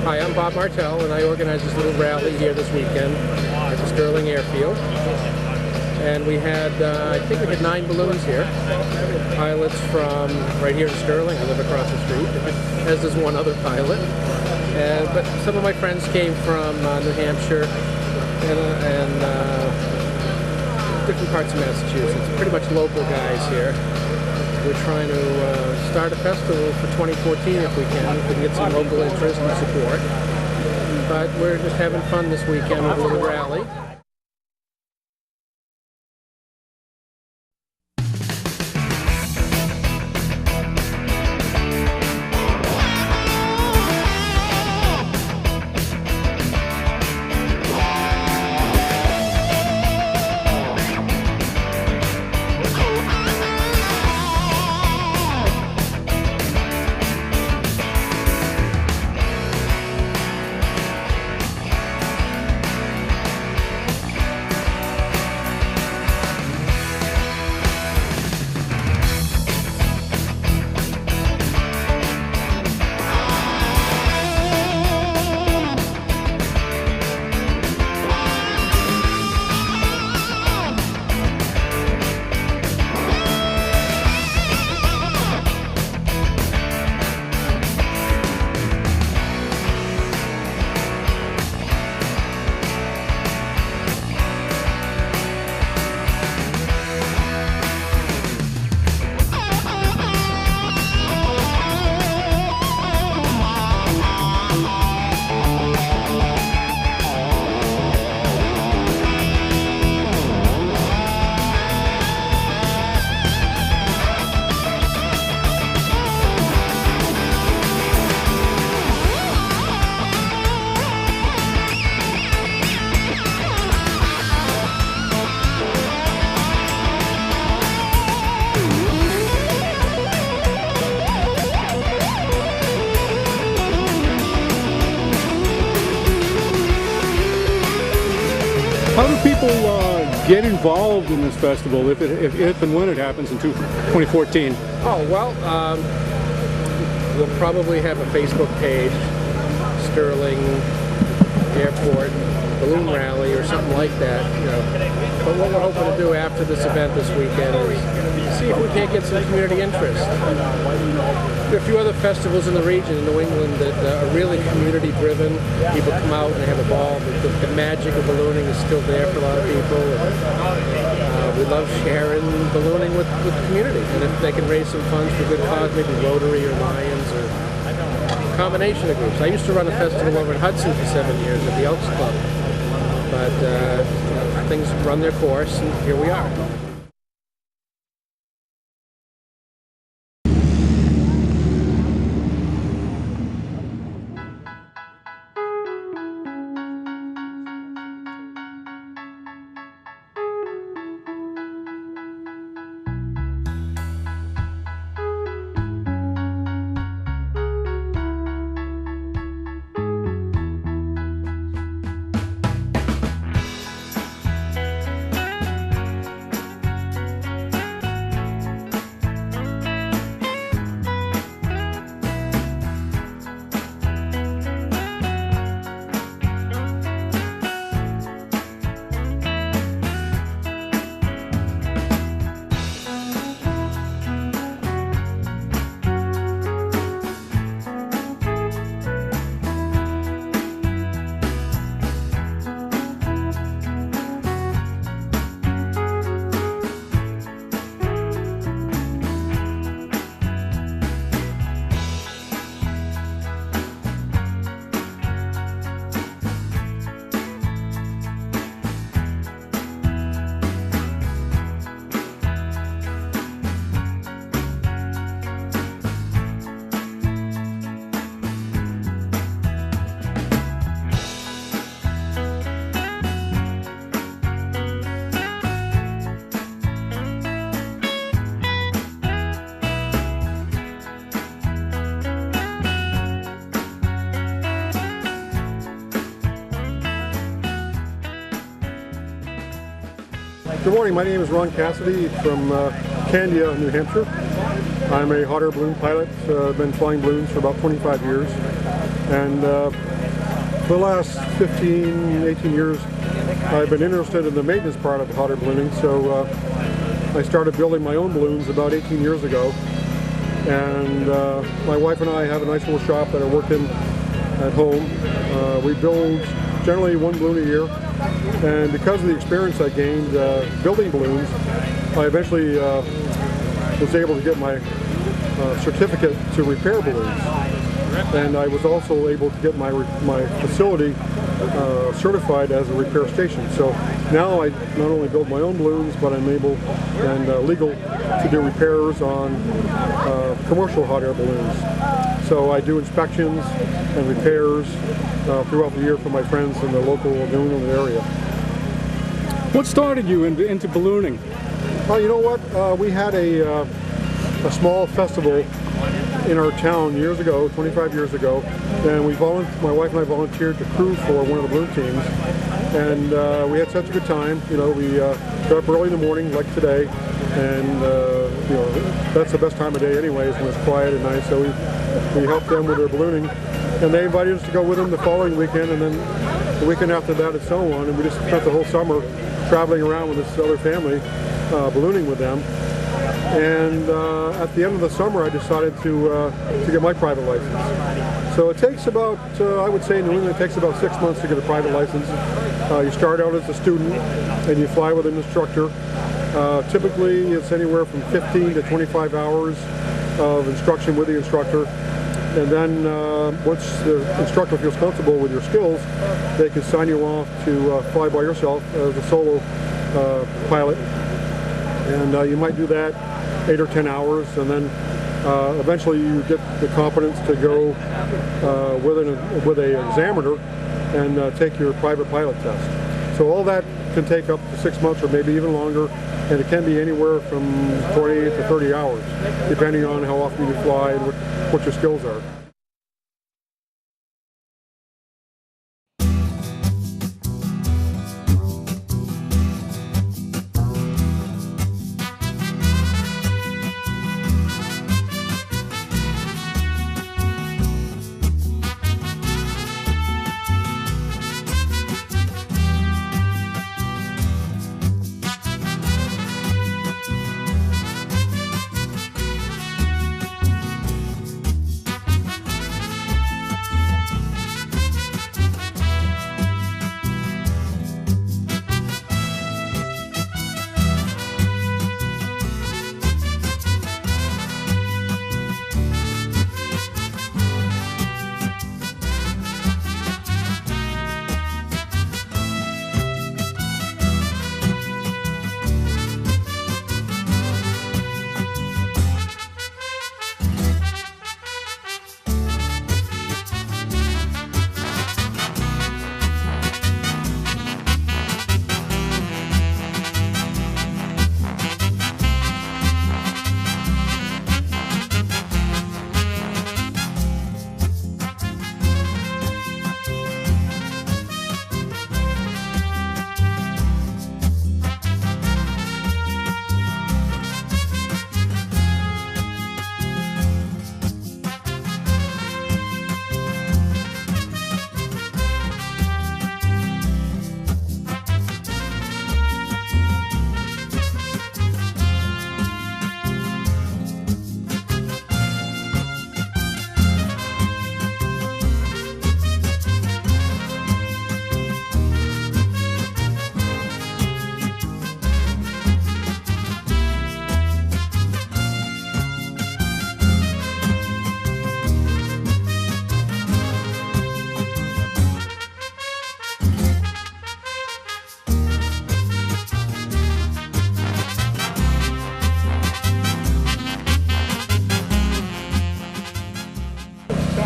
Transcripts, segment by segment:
Hi, I'm Bob Martell, and I organized this little rally here this weekend at the Sterling Airfield. And we had, I think we had 9 balloons here. Pilots from right here in Sterling, I live across the street, as does one other pilot. But some of my friends came from New Hampshire and different parts of Massachusetts, pretty much local guys here. We're trying to start a festival for 2014 if we can get some local interest and support. But we're just having fun this weekend with a little rally. How do people get involved in this festival if and when it happens in 2014? Oh, well, we'll probably have a Facebook page, Sterling Airport Balloon Rally or something like that, you know. But what we're hoping to do after this event this weekend is see if we can't get some community interest. There are a few other festivals in the region in New England that are really community-driven. People come out and they have a ball. The magic of ballooning is still there for a lot of people. We love sharing ballooning with the community. And if they can raise some funds for good cause, maybe Rotary or Lions or a combination of groups. I used to run a festival over in Hudson for 7 years at the Elks Club. But you know, things run their course, and here we are. Good morning, my name is Ron Cassidy from Candia, New Hampshire. I'm a hot air balloon pilot. I've been flying balloons for about 25 years. And for the last 15, 18 years, I've been interested in the maintenance part of hot air ballooning. So I started building my own balloons about 18 years ago. And my wife and I have a nice little shop that I work in at home. We build generally one balloon a year. And because of the experience I gained building balloons, I eventually was able to get my certificate to repair balloons. And I was also able to get my facility certified as a repair station. So now I not only build my own balloons, but I'm able and legal to do repairs on commercial hot air balloons. So I do inspections and repairs throughout the year for my friends in the local New England area. What started you into ballooning? You know what? We had a small festival in our town years ago, 25 years ago, and my wife and I volunteered to crew for one of the balloon teams, and we had such a good time. You know, we got up early in the morning, like today, and you know, that's the best time of day anyways, when it's quiet and nice. So we helped them with their ballooning, and they invited us to go with them the following weekend, and then the weekend after that, and so on. And we just spent the whole summer traveling around with this other family, ballooning with them. And at the end of the summer, I decided to get my private license. So it takes about, I would say in New England, it takes about 6 months to get a private license. You start out as a student and you fly with an instructor. Typically, it's anywhere from 15 to 25 hours of instruction with the instructor. And then once the instructor feels comfortable with your skills, they can sign you off to fly by yourself as a solo pilot. And you might do that 8 or 10 hours, and then eventually you get the competence to go with an examiner and take your private pilot test. So all that can take up to 6 months or maybe even longer, and it can be anywhere from 20 to 30 hours, depending on how often you fly and what your skills are.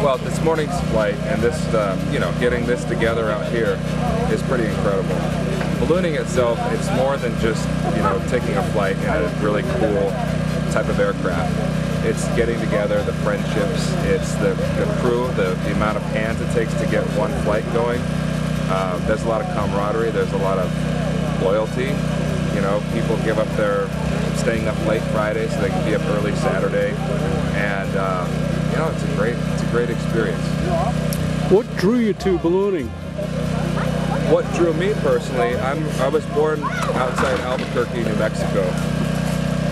Well, this morning's flight and this, getting this together out here is pretty incredible. Ballooning itself, it's more than just, taking a flight in a really cool type of aircraft. It's getting together, the friendships, it's the crew, the amount of hands it takes to get one flight going. There's a lot of camaraderie, there's a lot of loyalty. You know, people give up their staying up late Friday so they can be up early Saturday, and you know, it's a great experience. What drew you to ballooning? What drew me personally, I was born outside Albuquerque, New Mexico,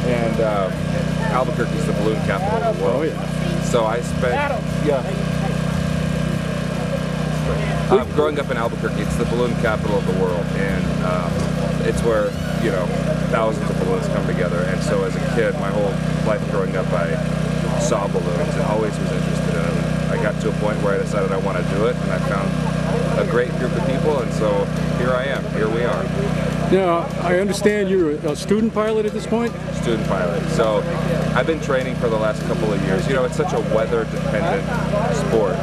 and Albuquerque is the balloon capital of the world. Oh yeah. So I spent, growing up in Albuquerque, it's the balloon capital of the world, and it's where, you know, thousands of balloons come together. And so as a kid, my whole life growing up, I saw balloons and always was interested in them. I got to a point where I decided I want to do it, and I found a great group of people, and so here I am. Here we are. Now, I understand you're a student pilot at this point? Student pilot. So I've been training for the last couple of years. You know, it's such a weather-dependent sport.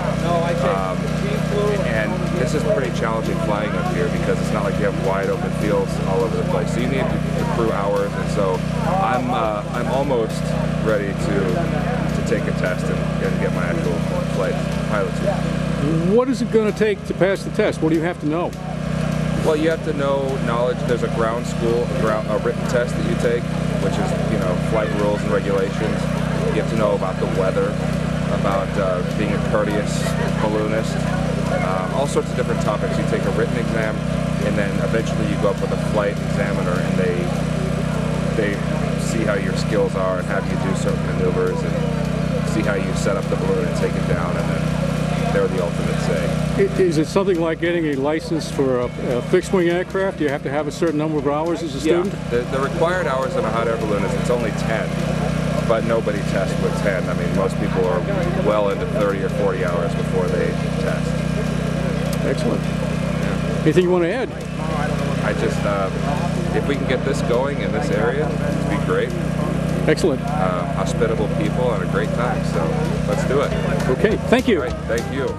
And this is pretty challenging flying up here because it's not like you have wide open fields all over the place. So you need to crew hours, and so I'm almost ready to take a test and get my actual flight pilot suit. What is it going to take to pass the test? What do you have to know? Well, you have to know knowledge. There's a ground school, a written test that you take, which is, you know, flight rules and regulations. You have to know about the weather, about being a courteous balloonist, all sorts of different topics. You take a written exam, and then eventually you go up with a flight examiner, and they see how your skills are and have you do certain maneuvers and see how you set up the balloon and take it down, and then they're the ultimate say. Is it something like getting a license for a fixed-wing aircraft? Do you have to have a certain number of hours as a student? Yeah, the required hours on a hot air balloon is it's only 10, but nobody tests with 10. I mean, most people are well into 30 or 40 hours before they test. Excellent. Yeah. Anything you want to add? I just, if we can get this going in this area, it'd be great. Excellent. Hospitable people and a great time, so let's do it. Okay, thank you. All right, thank you.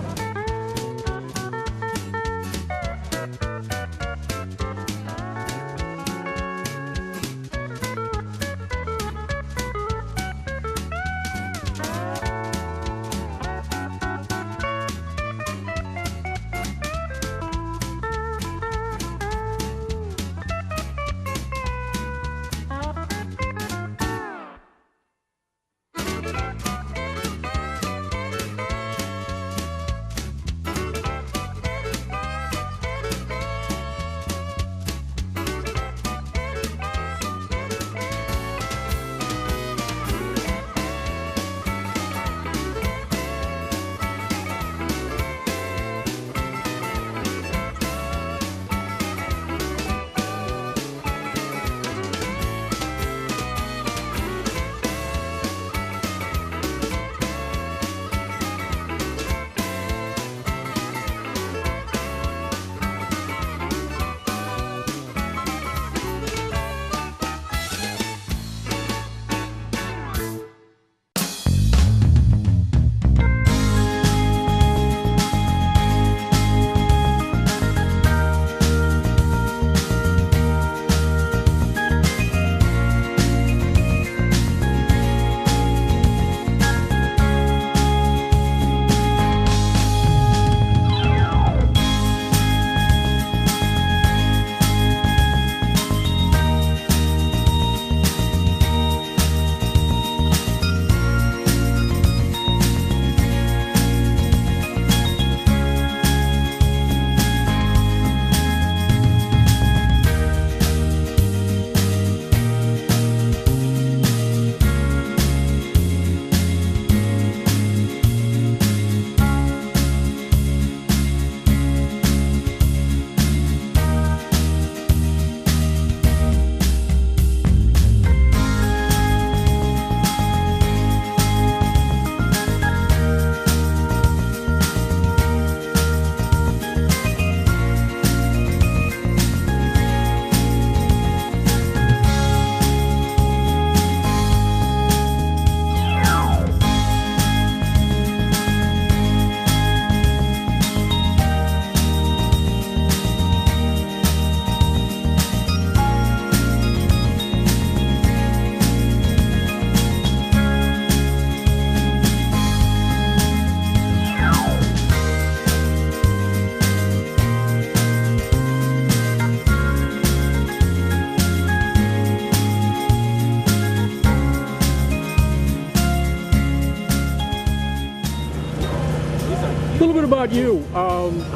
about you?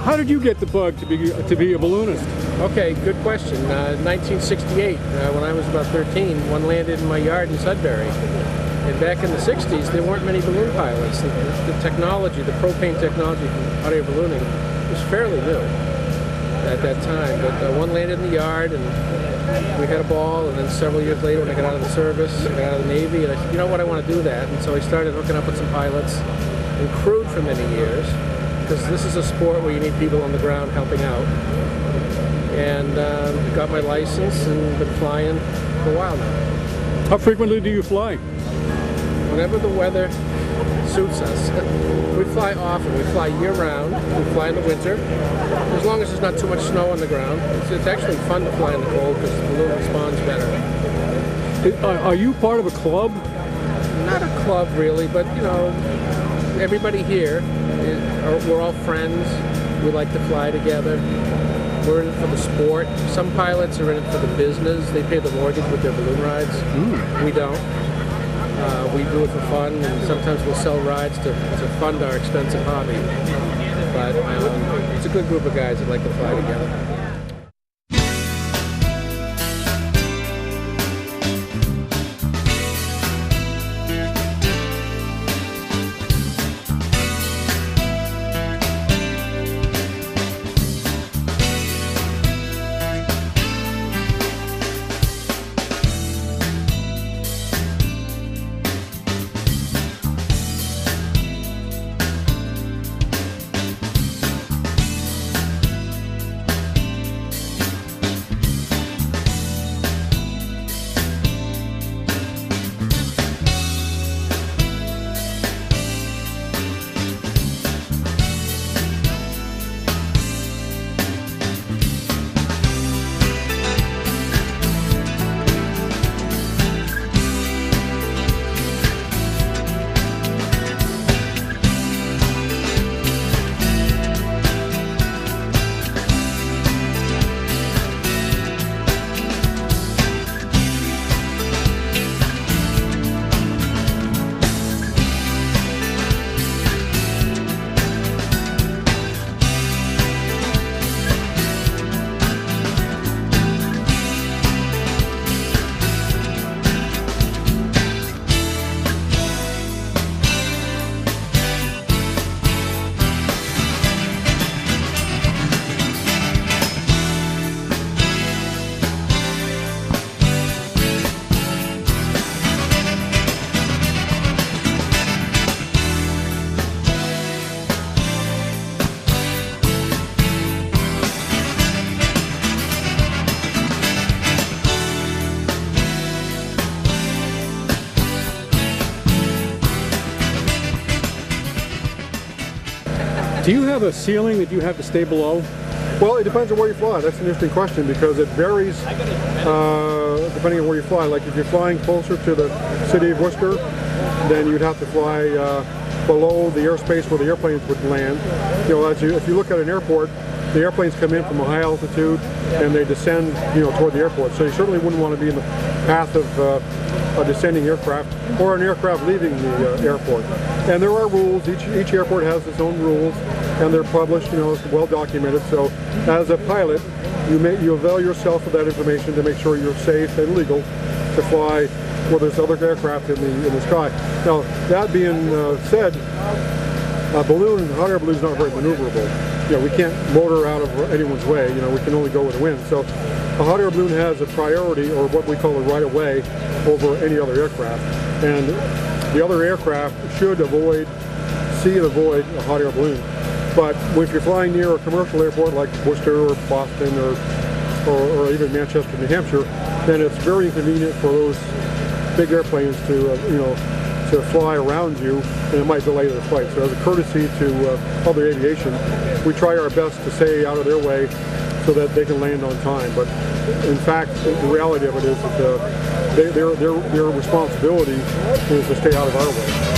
How did you get the bug to be a balloonist? Okay, good question. 1968, when I was about 13, one landed in my yard in Sudbury. And back in the 60s, there weren't many balloon pilots. The technology, the propane technology from hot air ballooning was fairly new at that time. But one landed in the yard, and we had a ball. And then several years later, when I got out of the service, I got out of the Navy, and I said, you know what, I want to do that. And so I started hooking up with some pilots and crewed for many years, because this is a sport where you need people on the ground helping out. And got my license and been flying for a while now. How frequently do you fly? Whenever the weather suits us. We fly often. We fly year-round. We fly in the winter, as long as there's not too much snow on the ground. It's actually fun to fly in the cold because the balloon responds better. Are you part of a club? Not a club, really, but, you know, everybody here, we're all friends. We like to fly together. We're in it for the sport. Some pilots are in it for the business. They pay the mortgage with their balloon rides. We don't. We do it for fun, and sometimes we'll sell rides to fund our expensive hobby. But it's a good group of guys that like to fly together. Do you have a ceiling that you have to stay below? Well, it depends on where you fly. That's an interesting question because it varies depending on where you fly. Like if you're flying closer to the city of Worcester, then you'd have to fly below the airspace where the airplanes would land. You know, if you look at an airport, the airplanes come in from a high altitude and they descend, you know, toward the airport. So you certainly wouldn't want to be in the path of a descending aircraft or an aircraft leaving the airport. And there are rules. Each airport has its own rules, and they're published. You know, it's well documented. So as a pilot, you avail yourself of that information to make sure you're safe and legal to fly where there's other aircraft in the sky. Now, that being said, a balloon, hot air balloon, is not very maneuverable. You know, we can't motor out of anyone's way. You know, we can only go with the wind. So a hot air balloon has a priority, or what we call a right of way, over any other aircraft. And the other aircraft should avoid a hot air balloon. But if you're flying near a commercial airport like Worcester or Boston or even Manchester, New Hampshire, then it's very inconvenient for those big airplanes to fly around you, and it might delay the flight. So as a courtesy to other aviation, we try our best to stay out of their way so that they can land on time. But in fact, the reality of it is that their responsibility is to stay out of our way.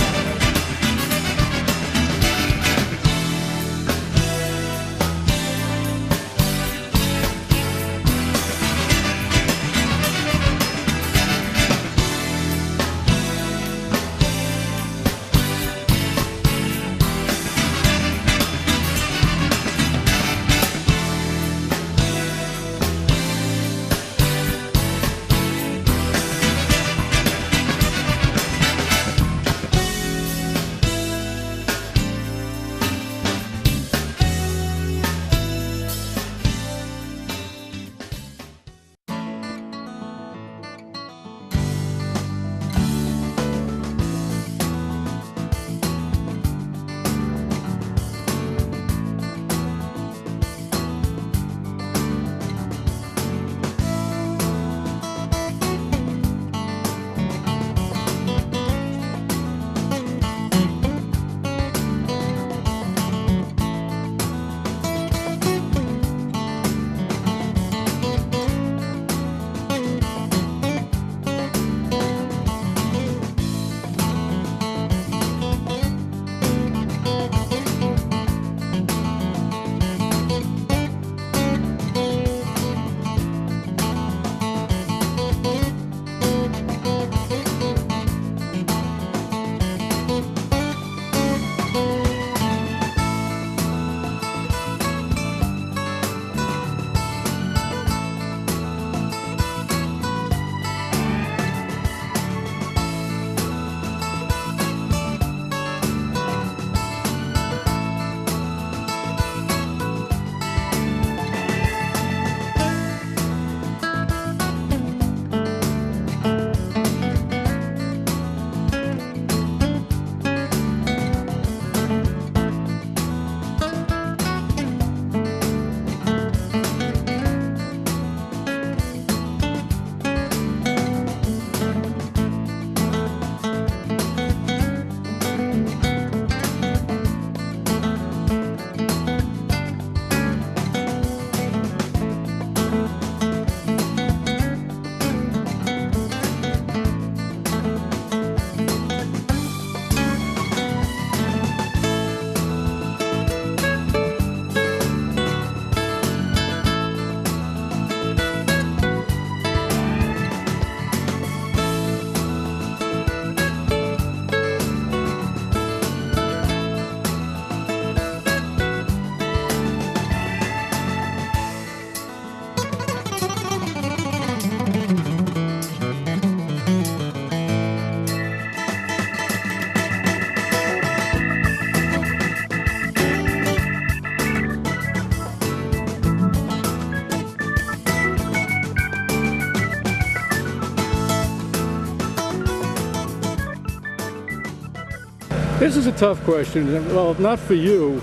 This is a tough question. Well, not for you,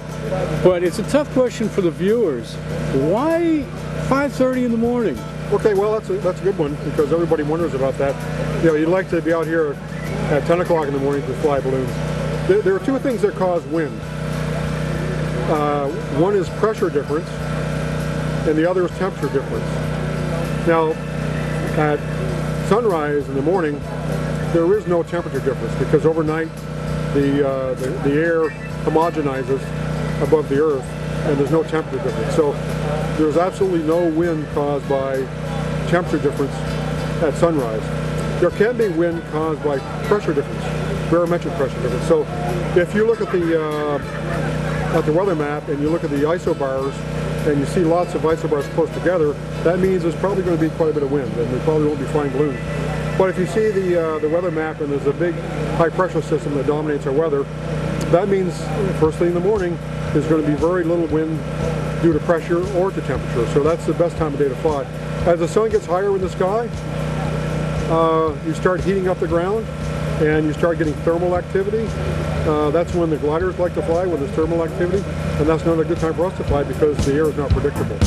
but it's a tough question for the viewers. Why 5:30 in the morning? Okay, well, that's a good one because everybody wonders about that. You know, you'd like to be out here at 10 o'clock in the morning to fly balloons. There are two things that cause wind. One is pressure difference, and the other is temperature difference. Now, at sunrise in the morning, there is no temperature difference because overnight the air homogenizes above the earth and there's no temperature difference. So there's absolutely no wind caused by temperature difference at sunrise. There can be wind caused by pressure difference, barometric pressure difference. So if you look at the weather map and you look at the isobars and you see lots of isobars close together, that means there's probably going to be quite a bit of wind and we probably won't be flying balloons. But if you see the weather map and there's a big high pressure system that dominates our weather, that means first thing in the morning there's going to be very little wind due to pressure or to temperature. So that's the best time of day to fly. As the sun gets higher in the sky, you start heating up the ground and you start getting thermal activity. That's when the gliders like to fly, when there's thermal activity, and that's not a good time for us to fly because the air is not predictable.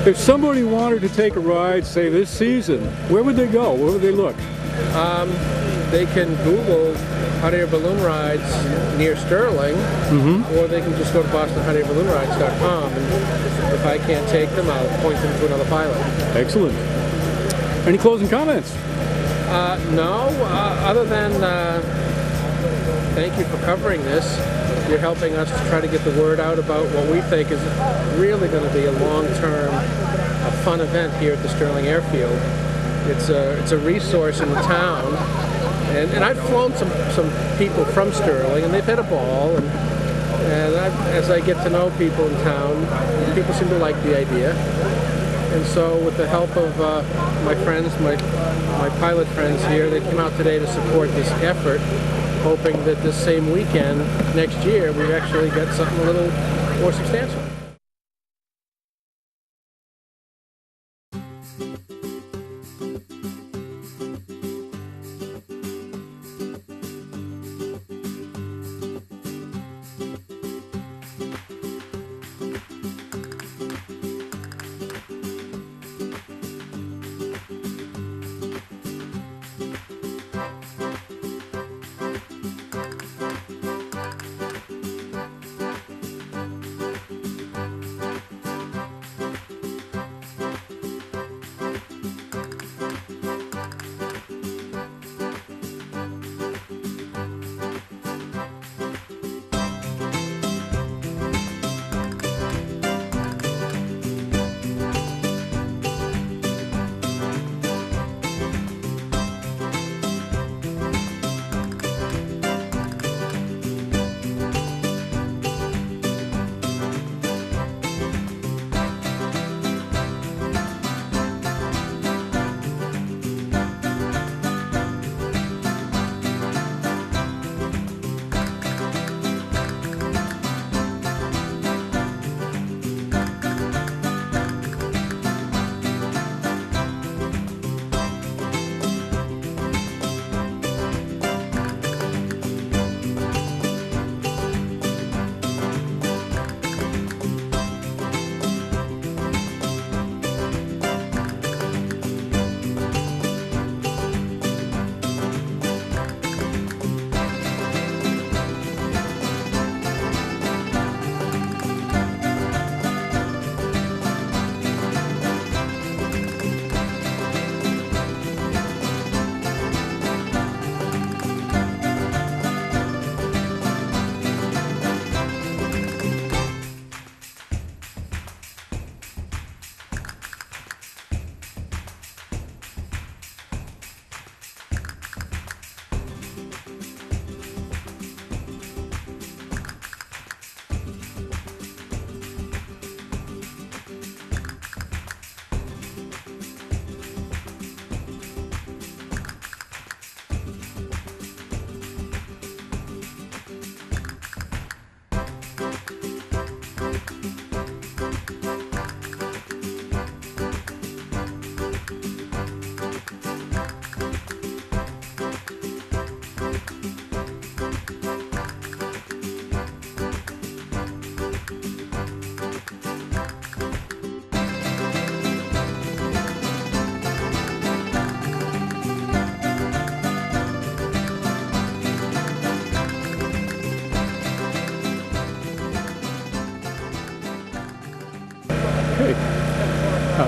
If somebody wanted to take a ride, say this season, where would they go? Where would they look? They can Google hot air balloon rides near Sterling, or they can just go to bostonhotairballoonrides.com, and if I can't take them, I'll point them to another pilot. Excellent. Any closing comments? No, other than thank you for covering this. You're helping us to try to get the word out about what we think is really going to be a long-term, fun event here at the Sterling Airfield. It's a resource in the town, and I've flown some people from Sterling, and they've had a ball. And as I get to know people in town, people seem to like the idea. And so, with the help of my friends, my pilot friends here, they came out today to support this effort, hoping that this same weekend next year we've actually got something a little more substantial.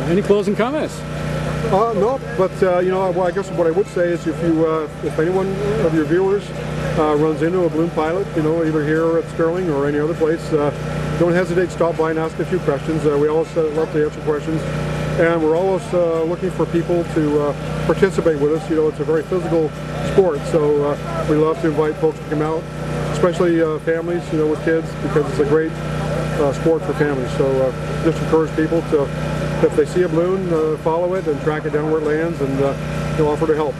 Any closing comments? No, but you know, well, I guess what I would say is if anyone of your viewers runs into a balloon pilot, you know, either here at Sterling or any other place, don't hesitate to stop by and ask a few questions. We always love to answer questions, and we're always looking for people to participate with us. You know, it's a very physical sport, so we love to invite folks to come out, especially families, you know, with kids, because it's a great sport for families. So just encourage people to, if they see a balloon, follow it and track it down where it lands, and you know, offer to help.